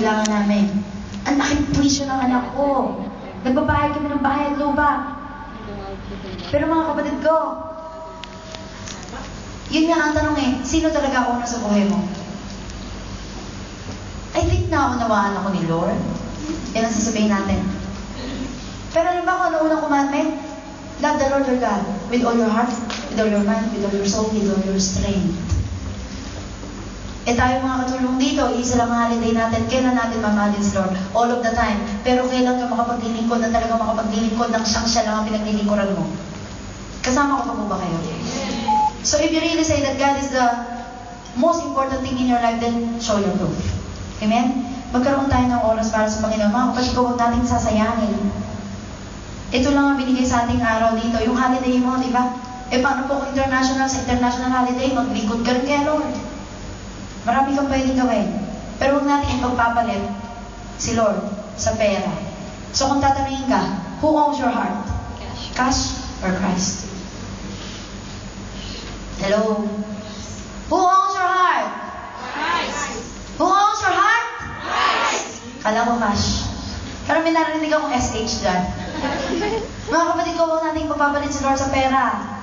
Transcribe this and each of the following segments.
kailangan namin. Ang laking puwisyo ng anak ko. Nagbabayad kami ng bahay at lupa. Pero mga kapatid ko, yun nga ang tanong sino talaga una sa buhay mo? I think naunawaan ako ni Lord. Yan ang sasabihin natin. Pero alam ba kung ano unang commandment? Love the Lord your God with all your heart, with all your mind, with all your soul, with all your strength. Tayo mga katulong dito, isa lang ang holiday natin. Kailan natin mamahalin si Lord? All of the time. Pero kailan ka makapaglilingkod na talaga makapaglilingkod ng siya lang ang pinaglilingkuran mo? Kasama ko pa po ba kayo? So if you really say that God is the most important thing in your life, then show your proof. Amen? Magkaroon tayo ng oras para sa Panginoon. Mga kapatid ko, huwag natin sasayangin. Ito lang ang binigay sa ating araw dito. Yung holiday mo, di ba? Paano po kung international, sa international holiday, maglingkod ka rin kay Lord. Marami kang pwedeng gawin. Pero huwag natin ipagpapalit si Lord sa pera. So kung tatanungin ka, who owns your heart? Cash or Christ? Hello? Who owns your heart? Christ. Who owns your heart? Christ. Kala ko cash. Pero may narinig akong SH dyan. Mga kapatid ko, huwag natin ipagpapalit si Lord sa pera.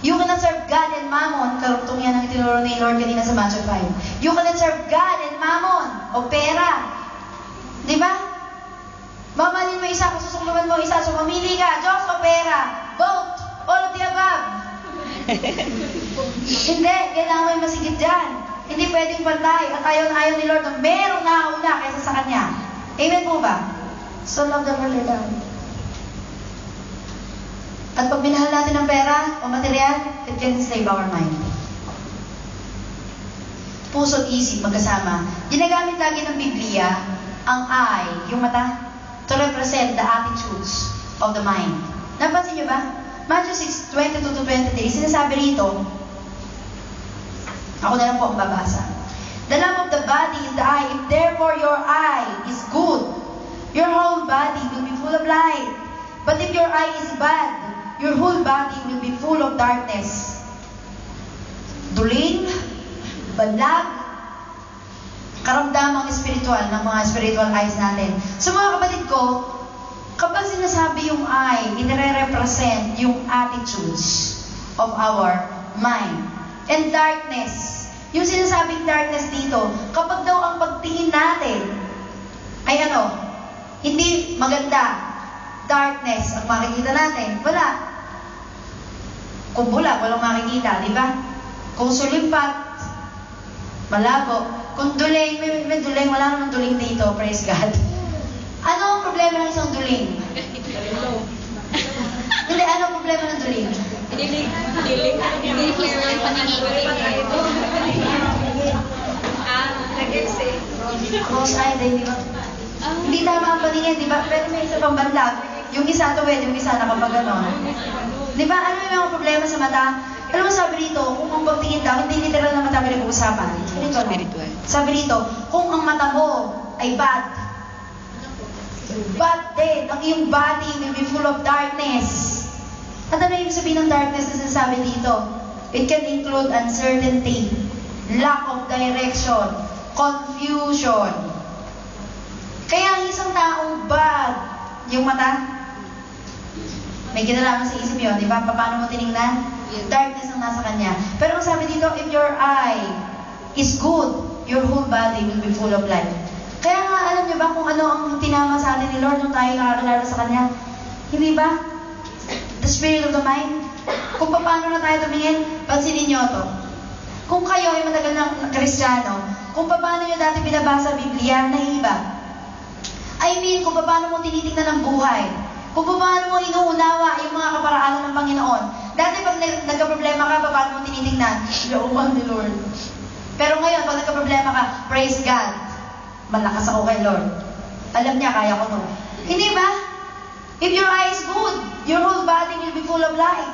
You cannot serve God and Mammon. Karugtong yan ang itinuro ni Lord kanina sa Matthew 5. You cannot serve God and Mammon o pera. Di ba? Mamahalin mo isa, susukluban mo isa. So mamili ka, Diyos o pera. Both. All of the above. Hindi. Kailangan mo yung masigit dyan. Hindi pwedeng pantay. At ayaw na ayaw ni Lord na merong nauna kaysa sa Kanya. Amen po ba? So love the Lord your God. At pag minahal natin ng pera o material, it can enslave our mind. Puso at isip magkasama. Ginagamit lagi ng Biblia ang eye, yung mata, to represent the attitudes of the mind. Napansin niyo ba? Matthew 6:22-23, sinasabi rito, ako na lang po ang babasa. The lamp of the body is the eye. If therefore your eye is good, your whole body will be full of light. But if your eye is bad, your whole body will be full of darkness. Duling, balag, karamdamang spiritual ng mga spiritual eyes natin. So mga kapatid ko, kapag sinasabi yung eye, inire-represent yung attitudes of our mind. And darkness, yung sinasabing darkness dito, kapag daw ang pagtingin natin ay hindi maganda, darkness ang makikita natin. Wala. Kung bulag, walang makikita, di ba? Kung sulimpat, malabo. Kung duling, may duling, wala namang duling dito, praise God. Ano ang problema ng isang duling? Hindi, ano ang problema ng duling? Hindi clear ang paningin. Cross-eyed, di ba? Hindi tama ang paningin, di ba? Pero may isa pang banlag. Yung isa tuwid, yung isa nakapag Di ba? Ano yung mga problema sa mata? Alam mo sabi rito, kung ang pagtingin daw, hindi literal na mata pinag-uusapan. Spiritual. Sabi rito, kung ang mata mo ay bad din, ang iyong body will be full of darkness. At ano yung sabihin ng darkness na sinasabi dito? It can include uncertainty, lack of direction, confusion. Kaya ang isang taong bad, yung mata, may kinalaman sa isip yun, di ba? Paano mo tinignan? Darkness ang nasa kanya. Pero ang sabi dito, if your eye is good, your whole body will be full of light. Kaya nga, alam niyo ba kung ano ang tinama sa atin ni Lord nung tayo nakakilala sa Kanya? Hindi ba? The spirit of the mind. Kung paano na tayo tumingin, pansinin niyo to. Kung kayo ay matagal na Kristiyano, kung paano niyo dati binabasa Biblia, naiiba. I mean, kung paano mo tinitingnan ang buhay. Kung paano mo inuunawa yung mga kaparaanan ng Panginoon. Dati pag nagka-problema ka, paano mo tinitingnan? Looban ni Lord. Pero ngayon, pag nagka-problema ka, praise God. Malakas ako kay Lord. Alam niya, kaya ko to. Hindi ba? If your eye is good, your whole body will be full of light.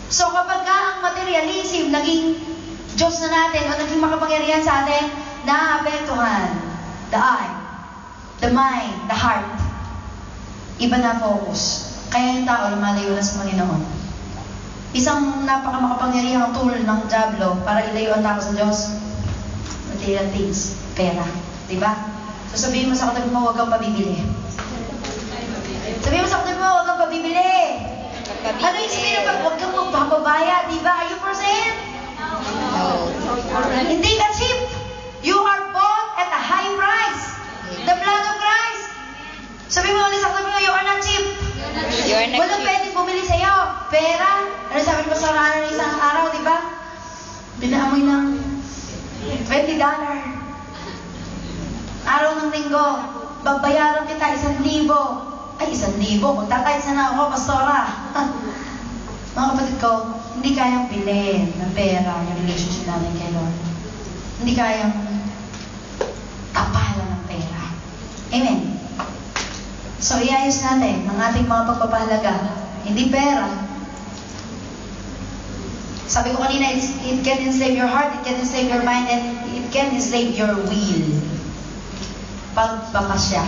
So kapag ka ang materialism naging Diyos na natin o naging makapangyarihan sa atin, naapektuhan the eye, the mind, the heart. Iba na focus. Kaya yung tao lumalayo na sa Panginoon. Isang napakamakapangyarihang tool ng Diablo para ilayo ang tao sa Diyos. Material things. Pera. Diba? So sabihin mo sa katabi mo, huwag kang pabibili. Sabihin mo sa katabi mo, huwag kang pabibili. Ano yung sabihin na huwag kang magpapabaya, diba? Are you percent? No. Hindi ka cheap. You are bought at a high price. The blood of Christ. Sabi mo ulit sa katabi mo, you are not cheap. You are not Walang cheap. pwedeng bumili sa'yo. Pera. Ano sabi ni Pastor Ana ng isang araw, di ba? Pinaamoy ng $20. Araw ng linggo, babayaran kita 1,000. Ay, 1,000. Magtatayos na ako, Pastora. Mga kapatid ko, hindi kayang bilhin ng pera yung relationship natin kay Lord. Hindi kayang kapalan ng pera. Amen. So, iayos natin ang ating mga pagpapahalaga. Hindi pera. Sabi ko kanina, it can enslave your heart, it can enslave your mind, and it can enslave your will. Pagpapasya.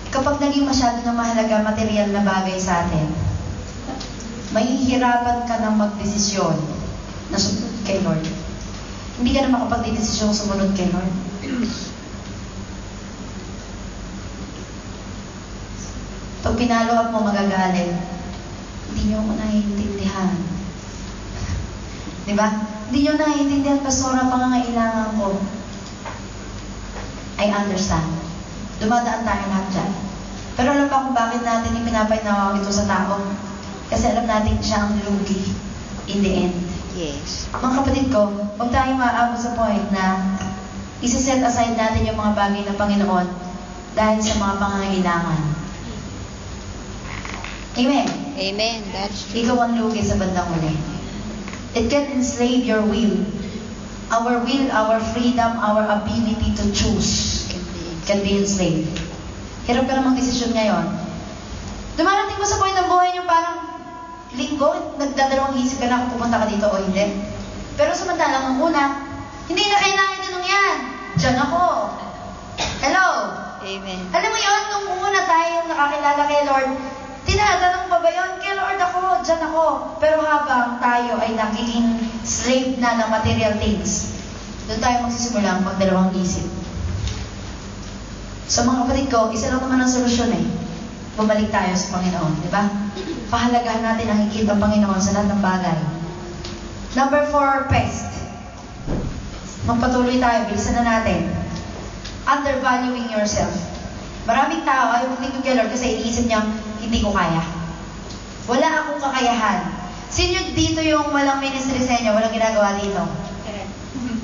Kapag naging masyado ng mahalaga material na bagay sa atin, mahihirapan ka ng magdesisyon na sumunod kay Lord. Hindi ka na makapagdesisyon sumunod kay Lord. Pag pinalo mo, magagalit. Hindi niyo ako naiintindihan. Diba? Hindi niyo naiintindihan, Pastora, pangangailangan ko. I understand. Dumadaan tayo lahat dyan. Pero alam ba kung bakit natin ipinapainawa ito sa tao? Kasi alam natin siya ang lugi in the end. Yes. Mga kapatid ko, huwag tayo maabot sa point na isa-set aside natin yung mga bagay ng Panginoon dahil sa mga pangangailangan. Amen. Amen. That's true. Ikaw ang lugi sa bandang uli. It can enslave your will. Our will, our freedom, our ability to choose can be enslaved. Hirap ka namang desisyon ngayon. Dumarating mo sa point ng buhay niyo parang linggo, nagdadalawang isip ka na kung pumunta ka dito o hindi. Pero samantalang ang una, hindi na kailangan ganun yan. Diyan ako. Hello? Amen. Alam mo yun, nung una tayo nakakilala kay Lord, tinatanong pa ba yun? Kay Lord ako, dyan ako. Pero habang tayo ay nagiging slave na ng material things, doon tayo magsisimula ang pagdalawang isip. So mga kapatid ko, isa lang naman ang solusyon eh. Bumalik tayo sa Panginoon, di ba? Pahalagahan natin ang higit ng Panginoon sa lahat ng bagay. Number 4, pest. Magpatuloy tayo, bilisan na natin. Undervaluing yourself. Maraming tao ayaw maglingkod kay Lord kasi iniisip niya, hindi ko kaya. Wala akong kakayahan. Sino dito yung walang ministry sa inyo, walang ginagawa dito?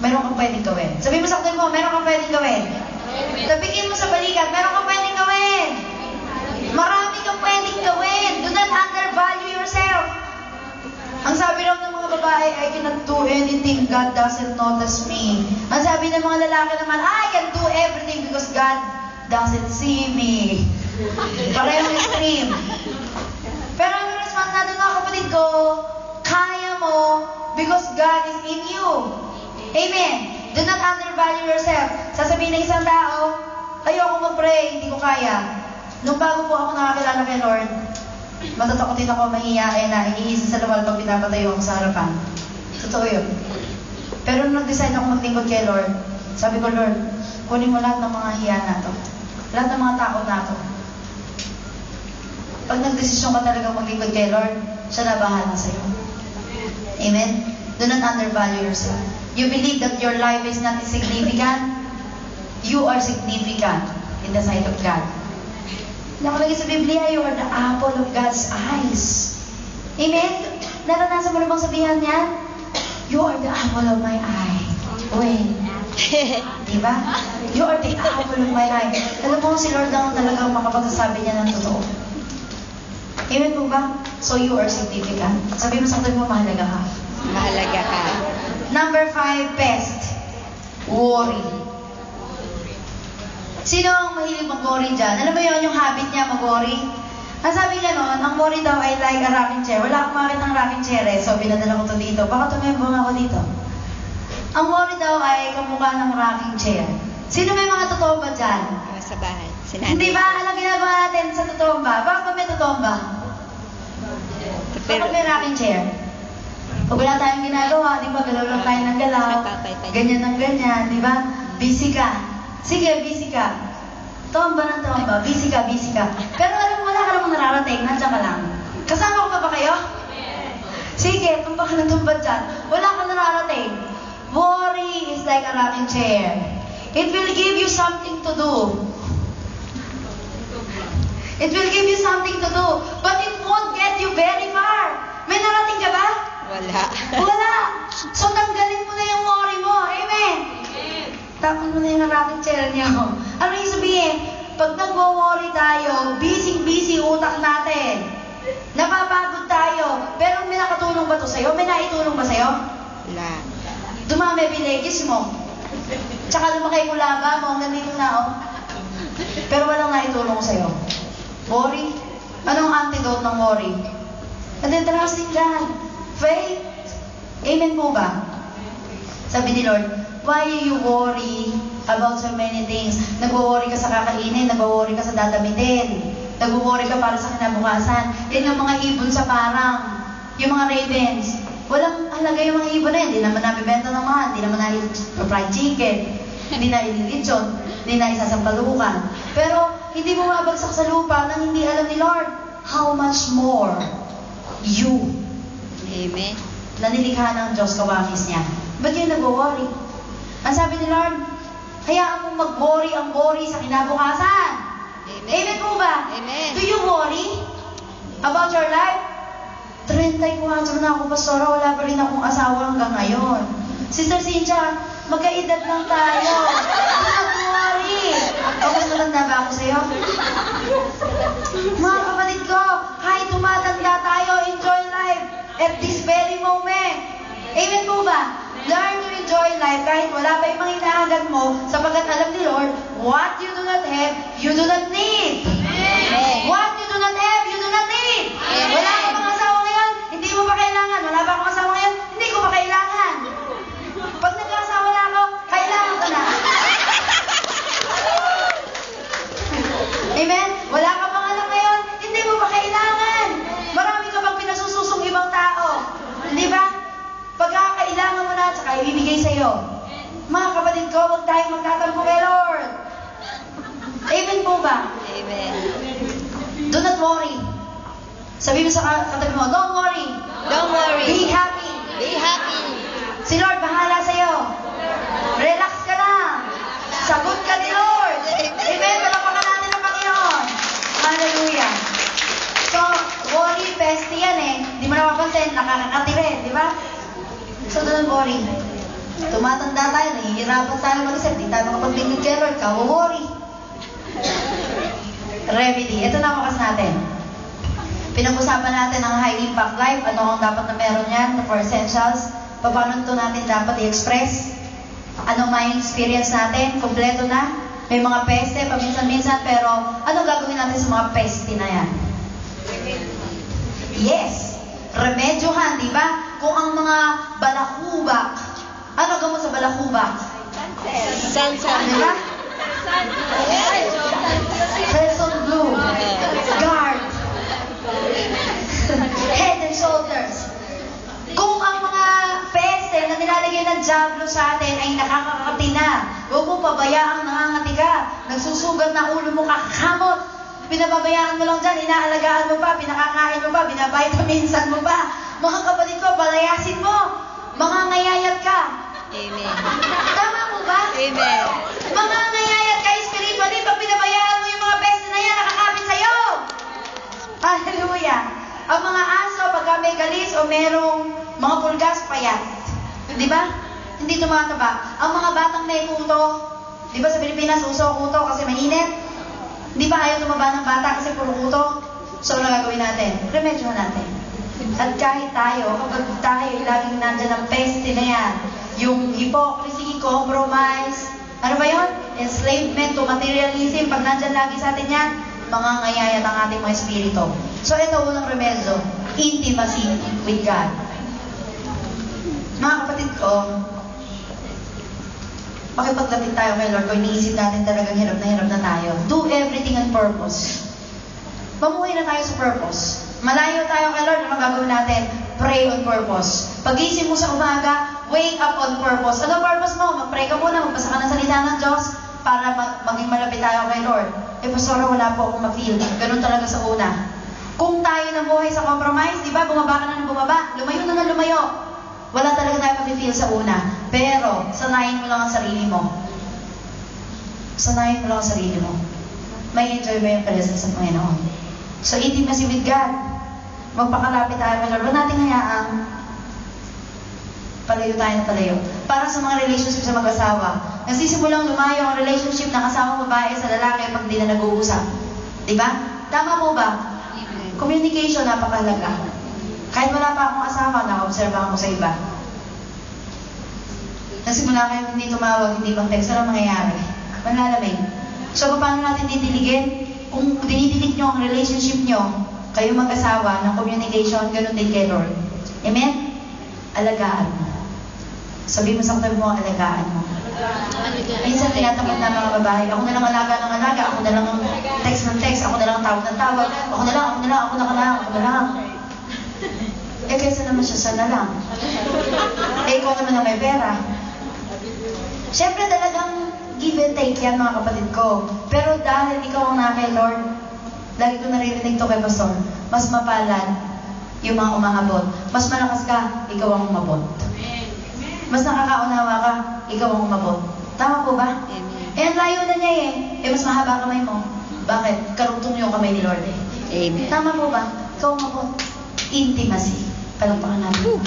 Meron kang pwedeng gawin. Sabihin mo sa kapatid mo, meron kang pwedeng gawin. Tabikin mo sa balikat, meron kang pwedeng gawin. Marami kang pwedeng gawin. Do not undervalue yourself. Ang sabi lang ng mga babae, I cannot do anything, God doesn't notice me. Ang sabi ng mga lalaki naman, I can do everything because God doesn't see me. Parehong extreme. Pero ang response natin mga kapatid ko, kaya mo because God is in you. Amen. Do not undervalue yourself. Sasabihin ng isang tao, ayoko mag-pray, hindi ko kaya. Nung bago po ako nakakilala kay Lord, matatakotin ako, mahihiyain na, iniisip sa lawal pag pinapatayo ako sa harapan. Totoo yun. Pero nung nag-decide ako maglingkod kay Lord, sabi ko, Lord, kunin mo lahat ng mga hiya na to. Lahat ng mga takot na to. Pag nagdesisyon ka talaga maglingkod kay Lord, siya na bahala sa'yo. Amen? Do not undervalue yourself. You believe that your life is not insignificant? You are significant in the sight of God. Nakalagay sa Biblia, you are the apple of God's eyes. Amen? Naranasan mo na bang sabihan yan? You are the apple of my eye. Wait. Diba? You are the apple of my eye. Alam mo, si Lord lang talagang makapagsasabi niya ng totoo. Amen po ba? So you are significant. Sabi mo sa kapatid mo, mahalaga ka. Mahalaga ka. Number 5, pest. Worry. Sino ang mahilig mag-worry dyan? Alam mo yun, yung habit niya mag-worry? Ang sabi niya noon, ang worry daw ay like a rocking chair. Wala akong makita ng rocking chair eh, so pinadala ko to dito. Baka tumembong ako dito. Ang worry daw ay kamukha ng rocking chair. Sino may mga totoo ba dyan? Yung sa bahay. Hindi ba? Alam ginagawa natin sa totoo ba? Bakit ba may totoo ba? Bakit may rocking chair? Pag wala tayong ginagawa, di ba, galaw lang tayo ng galaw, ganyan ng ganyan, di ba? Busy ka. Sige, busy ka. Tomba ng tomba, busy ka, busy ka. Pero alam mo, wala ka namang nararating, nandiyan ka lang. Kasama ko pa ba kayo? Sige, tumba ka ng tumba dyan. Wala ka nararating. Worry is like a rocking chair. It will give you something to do. It will give you something to do, but it won't get you very far. May narating ka ba? Wala. Wala. So, tanggalin mo na yung worry mo. Amen. Tapos mo na yung rocking chair niyo. Ano yung sabihin? Pag nag-worry tayo, busy-busy utak natin. Napapagod tayo. Pero may nakatulong ba to sa'yo? May naitulong ba sa'yo? Wala. Dumami bilegis mo. Tsaka lumaki yung laba mo. Hanggang dito na, oh. Pero walang naitulong sa'yo. Worry? Anong antidote ng worry? And then trusting God. Faith. Amen po ba? Sabi ni Lord, why you worry about so many things? Nag-worry ka sa kakainin, nag-worry ka sa dadamitin, nag-worry ka para sa kinabukasan. Yan yung mga ibon sa parang, yung mga ravens. Walang halaga yung mga ibon na yan. Hindi naman nabibenta ng mahal, hindi naman na-fried chicken, hindi na ililitsyon, hindi na isasampalukan. Pero hindi mo mabagsak sa lupa nang hindi alam ni Lord. How much more you? Amen. Nanilikha ng Diyos, kawamis niya. Ba't yun nag-worry? Ang sabi ni Lord, hayaan mong mag-worry ang worry sa kinabukasan. Amen. Amen po ba? Amen. Do you worry about your life? 34 na ako, pastora, wala pa rin akong asawa hanggang ngayon. Sister Cynthia, magkaedad lang tayo. Don't worry. O, mas matanda ba ako sa'yo? Mga kapatid ko, kahit tumatanda tayo, enjoy life at this very moment. Amen po ba? Learn to enjoy life kahit wala pa yung mga inaagad mo sapagkat alam ni Lord, what you do not have, you do not need. Amen. What you do not have, you do not need. Amen. Wala ka pang asawa ngayon, hindi mo pa kailangan. Wala ba akong asawa ngayon, hindi ko pa kailangan. Pag nagkasawa na ako, kailangan ko na. Amen? Wala ka pang anak ngayon, hindi mo pa kailangan. Marami ka bang pinasususong ibang tao. Hindi ba? Pagkakailangan mo na, saka ibibigay sa'yo. Mga kapatid ko, huwag tayong magtatampo kay Lord. Amen po ba? Amen. Do not worry. Sabi mo sa katabi mo, don't worry. Don't worry. Be happy. Be happy. Si Lord bahala sa'yo. Relax ka lang. Sagot ka ni Lord. Amen. Palapakan natin ang Panginoon. Hallelujah. So, worry, peste yan eh. Hindi mo napapansin, nakakakati rin, di ba? So, don't worry. Tumatanda tayo, nahihirapan tayo mag-isip. Di tayo makapagbingid kay Lord, worry. Remedy. Ito na wakas natin. Pinag-usapan natin ang high impact life. Ano ang dapat na meron yan? The 4 essentials. Paano ito natin dapat i-express? Ano may experience natin? Kompleto na? May mga peste, paminsan-minsan, pero ano gagawin natin sa mga peste na yan? Yes! Remedyohan, di ba? Kung ang mga balakubak, ano gamot sa balakubak? Sansan. Di ba? Person blue, guard, head and shoulders. Kung ang mga peste na nilalagay ng diablo sa atin ay nakakakati na, huwag mo pabayaang nangangati ka, nagsusugat na ulo mo, kakakamot, pinababayaan mo lang dyan, inaalagaan mo pa, pinakakain mo pa, binabitaminsan mo pa. Mga kapatid ko, palayasin mo, mangangayayat ka. Amen. Tama mo ba? Amen. Mangangayayat ka spiritually pag pinabayaan mo yung mga peste na yan, nakakapit sa'yo. Hallelujah. Ang mga aso, pagka may galis o merong mga pulgas, payat. Di ba? Hindi tumataba. Ang mga batang may kuto, di ba sa Pilipinas, uso kuto kasi mainit? Di ba ayaw tumaba ng bata kasi puro kuto? So, ano gagawin natin? Remedyohan natin. At kahit tayo, kapag tayo laging nandyan ang peste na yan, yung hypocrisy, compromise, ano ba yun? Enslavement to materialism, pag nandyan lagi sa atin yan, mangangayayat ang ating mga espiritu. So, ito unang remedyo, intimacy with God. Mga kapatid ko, makipaglapit tayo kay Lord kung iniisip natin talagang hirap na tayo. Do everything on purpose. Mamuhay na tayo sa purpose. Malayo tayo kay Lord, ano gagawin natin? Pray on purpose. Pagising mo sa umaga, wake up on purpose. Ano purpose mo? Mag-pray ka muna, magbasa ka ng salita ng Diyos para maging malapit tayo kay Lord. Eh, Pastora, wala po akong ma-feel. Ganun talaga sa una. Kung tayo nabuhay sa compromise, di ba, bumaba ka na ng bumaba, lumayo na ng lumayo. Wala talaga tayo ma-feel sa una. Pero, sanayin mo lang ang sarili mo. Sanayin mo lang ang sarili mo. May enjoy mo yung presence ng Panginoon. So, intimacy with God. Magpakalapit tayo kay Lord. Huwag natin hayaan palayo tayo na palayo. Para sa mga relationship sa mag-asawa, nagsisimulang lumayo ang relationship ng kasama babae sa lalaki pag di na nag-uusap. Diba? Tama po ba? Communication, napakahalaga. Kahit wala pa akong asawa, naka-observa ako sa iba. Nagsimula kayo hindi tumawag, hindi mag-text, ano mangyayari? Manlalamig. So, paano natin didiligin? Kung dinidilig nyo ang relationship nyo, kayo mag-asawa ng communication, ganun din kay Lord. Amen? Alagaan mo. Sabi mo sa katabi mo, alagaan mo. Minsan tinatamad na mga babae, ako na lang alaga ng alaga, ako na lang text ng text, ako na lang tawag ng tawag, ako na lang. Eh, kaysa naman siya, sana lang. Eh, ikaw naman ang may pera. Siyempre talagang give and take yan, mga kapatid ko. Pero dahil ikaw ang nakay Lord, lagi ko naririnig to kay Pastor, mas mapalad yung mga umahabot. Mas malakas ka, ikaw ang umabot. Mas nakakaunawa ka, ikaw ang umabot. Tama po ba? Amen. Eh, ang layo na niya eh. Eh, mas mahaba kamay mo. Bakit? Karugtong yung kamay ni Lord eh. Amen. Tama po ba? Ikaw umabot. Intimacy. Palagpakan natin.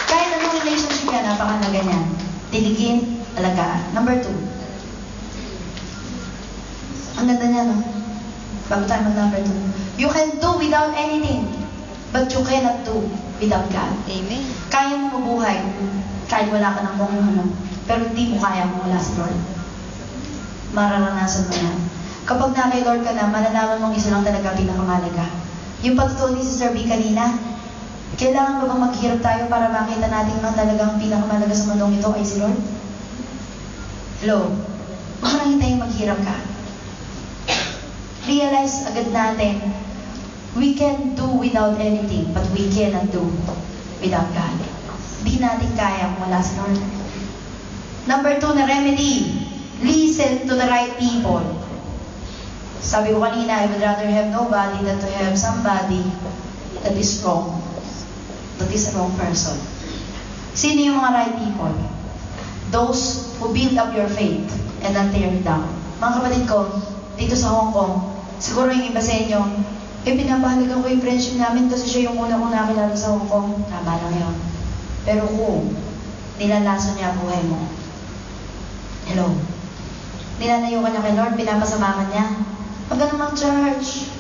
Kahit anong relationship yan, napakalaga niyan. Tiligin, alagaan. Number 2. Ang ganda niya, no? Bago tayo mag-number 2. You can do without anything, but you cannot do without God. Amen. Kaya mo mabuhay kahit wala ka ng kung ano, pero hindi mo kaya mo wala si Lord. Mararanasan mo yan. Kapag na kay Lord ka na, malalaman mong isa lang talaga pinakamalaga. Yung patutuo ni Sister B kanina, kailangan ba bang maghirap tayo para makita natin lang talagang pinakamalaga sa mundong ito ay si Lord? Hello? Huwag mo nang hintayin maghirap ka. Realize agad natin, we can do without anything, but we cannot do without God. Di natin kaya kung wala si Lord. Number 2 na remedy, listen to the right people. Sabi ko kanina, I would rather have nobody than to have somebody that is wrong. That is a wrong person. Sino yung mga right people? Those who build up your faith and not tear it down. Mga kapatid ko, dito sa Hong Kong, siguro yung iba sa inyo, pinapahalagan ko yung friendship namin kasi siya yung una kong nakilala sa Hong Kong. Tama lang yun. Pero kung nilalaso niya ang buhay mo, hello, nilalayo ka niya kay Lord, pinapasamahan niya, huwag ka namang church.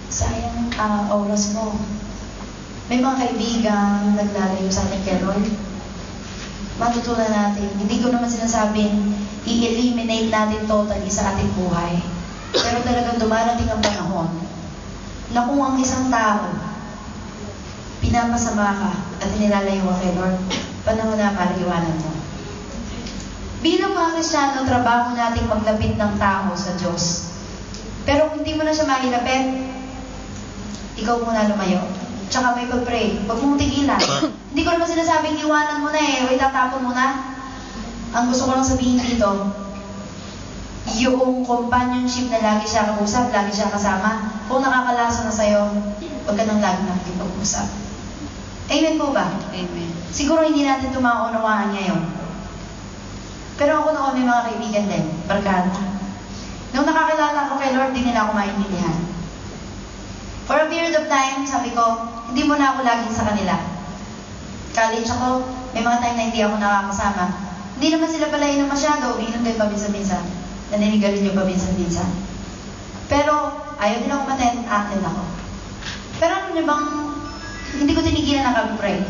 Sayang oras mo. May mga kaibigan naglalayo sa atin kay Lord. Matutunan natin. Hindi ko naman sinasabing i-eliminate natin totally sa ating buhay. Pero talagang dumarating ang panahon na kung ang isang tao pinapasama ka at nilalayo ka kay Lord, panahon na paliwanan mo. Bilang mga Kristiyano, trabaho nating maglapit ng tao sa Diyos. Pero kung hindi mo na siya mahilapit, ikaw muna lumayo. Tsaka may pag-pray. Huwag mong tigilan. Hindi ko naman sinasabing iwanan mo na eh, o itatapon mo na. Ang gusto ko lang sabihin dito, yung companionship na lagi siya kausap, lagi siya kasama, kung nakakalasa na sa'yo, huwag ka nang lagi nakikipag-usap. Amen po ba? Amen. Siguro hindi natin ito maunawaan ngayon. Pero ako noon may mga kaibigan din, barkada. Nung nakakilala ko kay Lord, di nila ako maintindihan. For a period of time, sabi ko, hindi mo na ako laging sa kanila. College ako, may mga time na hindi ako nakakasama. Hindi naman sila pala inom masyado, umiinom din paminsan-minsan. Naninigarin nyo paminsan-minsan. Pero, ayaw din ako maten, atin ako. Pero ano nyo bang, hindi ko tinigilan na kag-pray.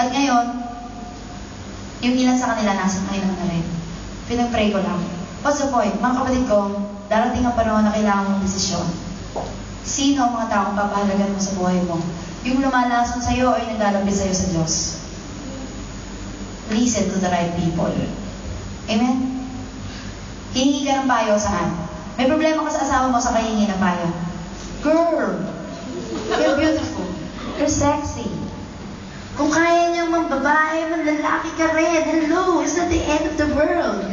At ngayon, yung ilan sa kanila nasa Panginoon na rin. Pinag-pray ko lang. What's the point? Mga kapatid ko, darating ang panahon na kailangan mong desisyon. Sino ang mga taong papahalagan mo sa buhay mo? Yung lumalason sa'yo ay naglalapit sa'yo sa Diyos. Listen to the right people. Amen? Hihingi ka ng payo saan? May problema ka sa asawa mo sa kahingi ng payo. Girl! You're beautiful. You're sexy. Kung kaya niyang mambabae, manlalaki ka rin. Hello, it's not the end of the world.